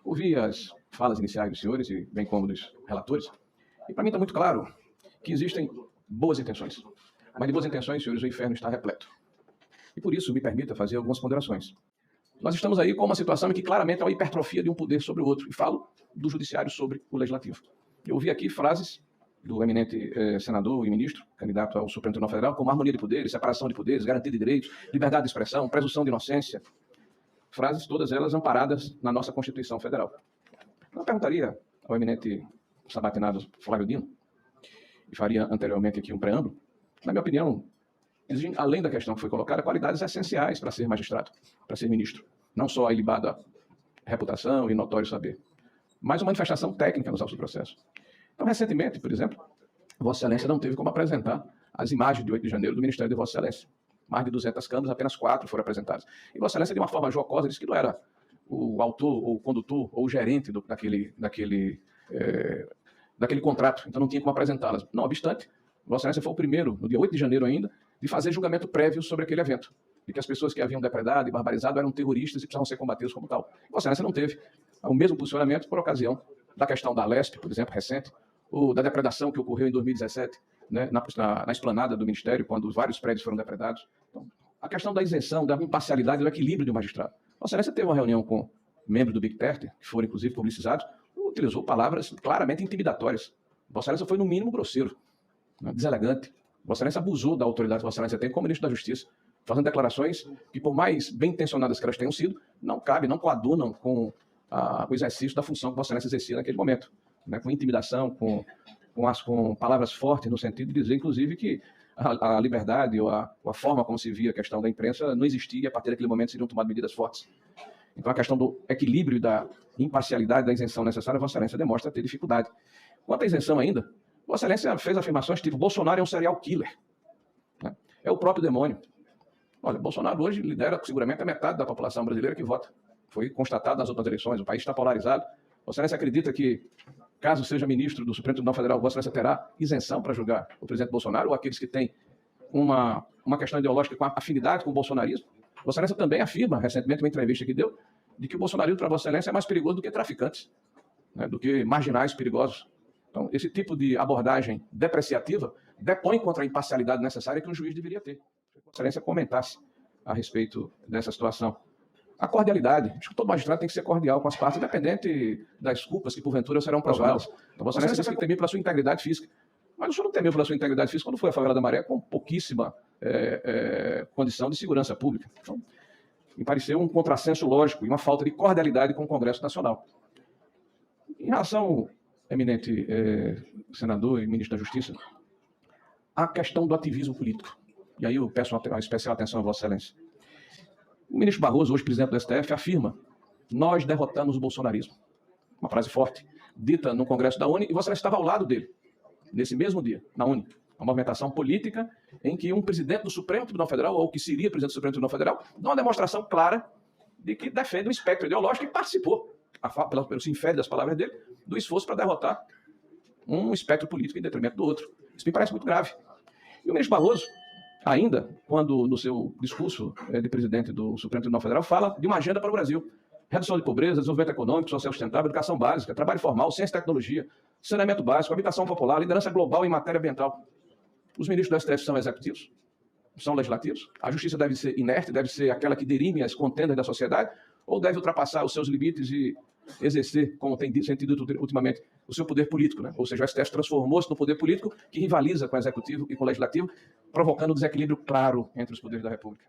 Ouvi as falas iniciais dos senhores, e bem como dos relatores, e para mim está muito claro que existem boas intenções. Mas de boas intenções, senhores, o inferno está repleto. E por isso me permita fazer algumas ponderações. Nós estamos aí com uma situação em que claramente há uma hipertrofia de um poder sobre o outro, e falo do judiciário sobre o legislativo. Eu ouvi aqui frases do eminente senador e ministro, candidato ao Supremo Tribunal Federal, como harmonia de poderes, separação de poderes, garantia de direitos, liberdade de expressão, presunção de inocência. Frases todas elas amparadas na nossa Constituição Federal. Eu perguntaria ao eminente sabatinado Flávio Dino, e faria anteriormente aqui um preâmbulo, na minha opinião, exigem, além da questão que foi colocada, qualidades essenciais para ser magistrado, para ser ministro. Não só a ilibada reputação e notório saber, mas uma manifestação técnica nos autos do processo. Então, recentemente, por exemplo, Vossa Excelência não teve como apresentar as imagens de 8 de janeiro do Ministério de Vossa Excelência. Mais de 200 câmeras, apenas 4 foram apresentadas. E Vossa Excelência, de uma forma jocosa, disse que não era o autor, ou o condutor, ou o gerente daquele contrato, então não tinha como apresentá-las. Não obstante, Vossa Excelência foi o primeiro, no dia 8 de janeiro ainda, de fazer julgamento prévio sobre aquele evento, de que as pessoas que haviam depredado e barbarizado eram terroristas e precisavam ser combatidos como tal. Vossa Excelência não teve o mesmo posicionamento por ocasião da questão da Lespe, por exemplo, recente, ou da depredação que ocorreu em 2017, né, na esplanada do Ministério, quando vários prédios foram depredados. Então, a questão da isenção, da imparcialidade e do equilíbrio do magistrado. Vossa Excelência teve uma reunião com membros do Big Terter, que foram inclusive publicizados, utilizou palavras claramente intimidatórias. Vossa Excelência foi, no mínimo, grosseiro, né, deselegante. Vossa Excelência abusou da autoridade que Vossa Excelência tem como ministro da Justiça, fazendo declarações que, por mais bem intencionadas que elas tenham sido, não cabem, não coadunam com o exercício da função que Vossa Excelência exercia naquele momento, né, com intimidação, com palavras fortes, no sentido de dizer, inclusive, que a liberdade ou a forma como se via a questão da imprensa não existia, e a partir daquele momento seriam tomadas medidas fortes. Então, a questão do equilíbrio e da imparcialidade da isenção necessária, Vossa Excelência demonstra ter dificuldade. Quanto à isenção ainda, Vossa Excelência fez afirmações tipo: Bolsonaro é um serial killer, né? É o próprio demônio. Olha, Bolsonaro hoje lidera seguramente a metade da população brasileira que vota. Foi constatado nas últimas eleições, o país está polarizado. Vossa Excelência acredita que, caso seja ministro do Supremo Tribunal Federal, Vossa Excelência terá isenção para julgar o presidente Bolsonaro ou aqueles que têm uma questão ideológica com afinidade com o bolsonarismo? Vossa Excelência também afirma, recentemente, uma entrevista que deu, de que o bolsonarismo para Vossa Excelência é mais perigoso do que traficantes, né, do que marginais perigosos. Então, esse tipo de abordagem depreciativa depõe contra a imparcialidade necessária que um juiz deveria ter. Vossa Excelência comentasse a respeito dessa situação. A cordialidade. Acho que todo magistrado tem que ser cordial com as partes, independente das culpas que, porventura, serão provadas. Então, Vossa Excelência tem que temer pela sua integridade física. Mas o senhor não temeu pela sua integridade física quando foi a favela da Maré, com pouquíssima condição de segurança pública. Então, me pareceu um contrassenso lógico e uma falta de cordialidade com o Congresso Nacional. Em relação, eminente senador e ministro da Justiça, a questão do ativismo político. E aí eu peço uma especial atenção a Vossa Excelência. O ministro Barroso, hoje presidente do STF, afirma: nós derrotamos o bolsonarismo. Uma frase forte, dita no Congresso da UNE, e Vossa Excelência estava ao lado dele, nesse mesmo dia, na UNE. Uma movimentação política em que um presidente do Supremo Tribunal Federal, ou que seria presidente do Supremo Tribunal Federal, dá uma demonstração clara de que defende um espectro ideológico e participou, pelo se infere das palavras dele, do esforço para derrotar um espectro político em detrimento do outro. Isso me parece muito grave. E o ministro Barroso, ainda, quando no seu discurso de presidente do Supremo Tribunal Federal, fala de uma agenda para o Brasil. Redução de pobreza, desenvolvimento econômico, social sustentável, educação básica, trabalho formal, ciência e tecnologia, saneamento básico, habitação popular, liderança global em matéria ambiental. Os ministros do STF são executivos? São legislativos? A justiça deve ser inerte, deve ser aquela que dirime as contendas da sociedade, ou deve ultrapassar os seus limites e exercer, como tem sentido ultimamente, o seu poder político, né? Ou seja, o STF transformou-se no poder político que rivaliza com o executivo e com o legislativo, provocando um desequilíbrio claro entre os poderes da República.